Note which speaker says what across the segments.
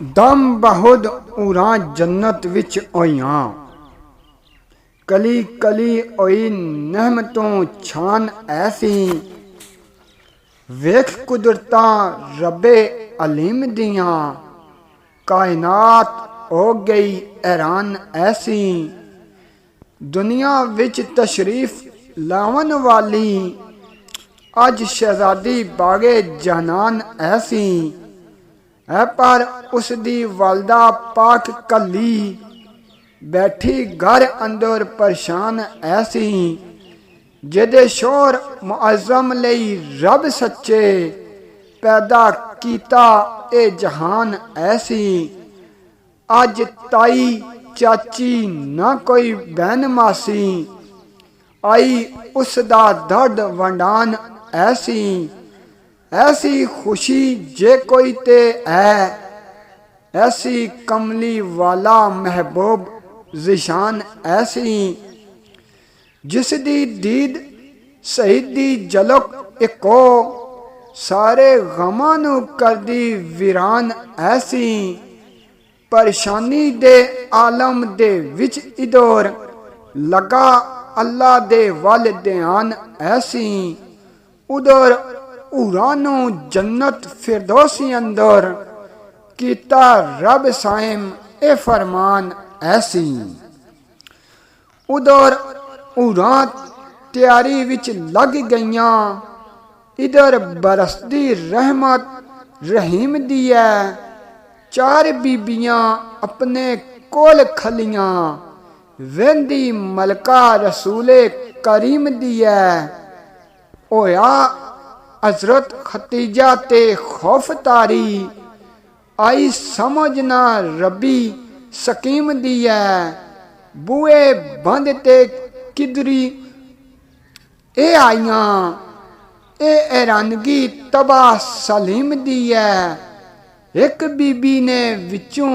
Speaker 1: दम बहुत उरां जन्नत विच होइयां, कली कली होई नहमतों छान ऐसी। वेख कुदरतां रब्बे अलीम दियां, कायनात हो गई हैरान ऐसी। दुनिया विच तशरीफ लावन वाली, अज शहजादी बागे जहनान ऐसी है। पर उसदी वालदा पाक कली, बैठी घर अंदर परेशान ऐसी। जिहदे शोर मुअज़्ज़म लई रब सच्चे, पैदा कीता ए जहान ऐसी। अज ताई चाची ना कोई बहन मासी, आई उसदा दर्द वंडान ऐसी। ऐसी खुशी जे कोई ते है, ऐसी कमली वाला महबूब ज़िशान ऐसी। जिसदी दीद शहीदी झलक इको, सारे गमां नू करदी वीरान ऐसी। परेशानी दे आलम दे विच इधर, लगा अल्लाह दे वल ध्यान ऐसी। उधर उरानो जन्नत फिरदौसी अंदर, कीता रब साइम ए फरमान ऐसी। उधर उरां तैयारी विच लग गईयां, इधर बरसदी रहमत रहीम दी है। चार बीबियां अपने कोल खलियां, वेंदी मलका रसूले करीम दी है। होया हजरत खतीजा ते खौफ तारी, आई समझना रबी सकीम दी है। बूए बंद ते किदरी ए आईयां, ए हैरानगी तबा सलीम दी है। एक बीबी ने विचों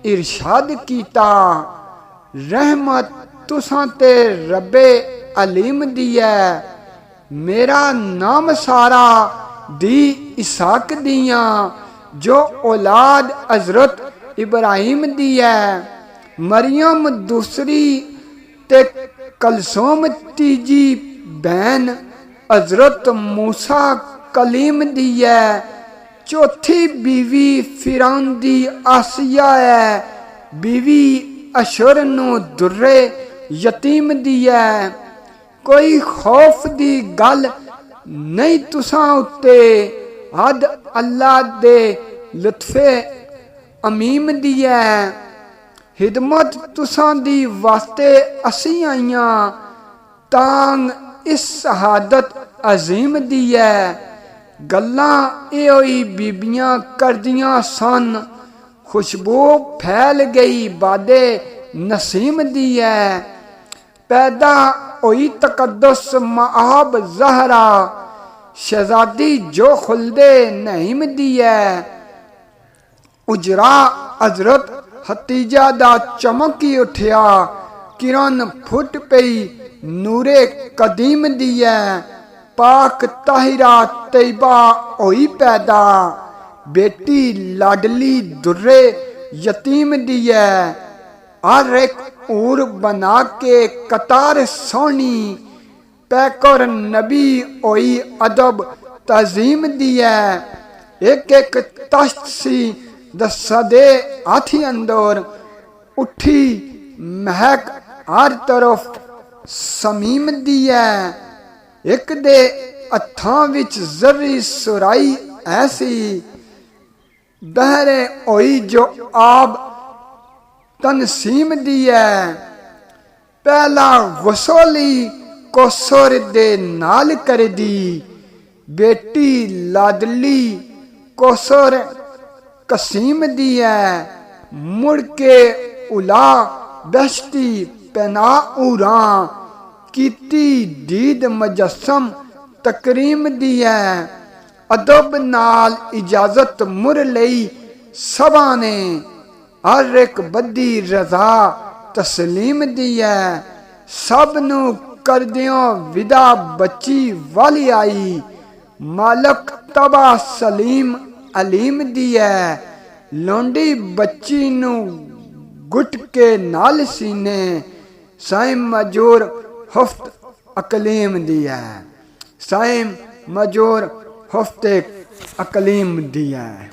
Speaker 1: इरशाद कीता, रहमत तुसां ते रब्बे अलीम दी है। मेरा नाम सारा दी इसाक दियां, जो औलाद हजरत इब्राहिम दी है। मरियम दूसरी ते कलसूम तीजी बहन, हजरत मूसा कलीम दी है। चौथी बीवी फिरौन दी आसिया है, बीवी अशर नू दुर्रे यतीम दी है। कोई खौफ दी गल नहीं तुसां उत्ते, हद अल्लाह दे लुत्फे अमीम दी है। हिदमत तुसां दी वास्ते असी आईयां, तांग इस शहादत अजीम दी है। गल्लां एहोई बीबियां करदियां सन, खुशबू फैल गई बादे नसीम दी है। पैदा होई तकद्दुस मआब ज़हरा, शहजादी जो खुलदे नईम दी है। उजरा हजरत हतीजा दा चमकी उठिया, किरण फुट पई नूरे कदीम दी है। पाक ताहिरा तैयबा होई पैदा, बेटी लाडली दुर्रे यतीम दी है। हर एक ऊर बना के कतार सोनी, पैकर नबी होई अदब तजीम दी है। एक एक तश्त सी दसदे हाथी अंदर, उठी महक हर तरफ समीम दी है। एक दे हत्थां विच जर्री सुराई ऐसी, बहरे होई जो आब तनसीम दी है। पहला गसोली कोसर दे नाल कर दी, बेटी लाडली कोसर कसीम दी है। मुड़ के उला बेश्ती पहना उरां, कीती दीद मजस्सम तकरीम दी है। अदब नाल इजाजत मुर लई सबा ने, हर एक बदी रजा तस्लीम दी है। सब नू करदियों विदा बच्ची वाली आई, मालक तबा सलीम अलीम दी है। ਲੌਂਡੀ ਬੱਚੀ ਨੂੰ ਗੁੱਟ ਕੇ ਨਾਲ ਸੀਨੇ ਸਾਈਮ ਮਜੂਰ ਹਫਤ ਅਕਲੀਮ ਦੀ ਹੈ ਸਾਈਮ ਮਜੂਰ ਹਫਤੇ ਅਕਲੀਮ ਦੀ ਹੈ।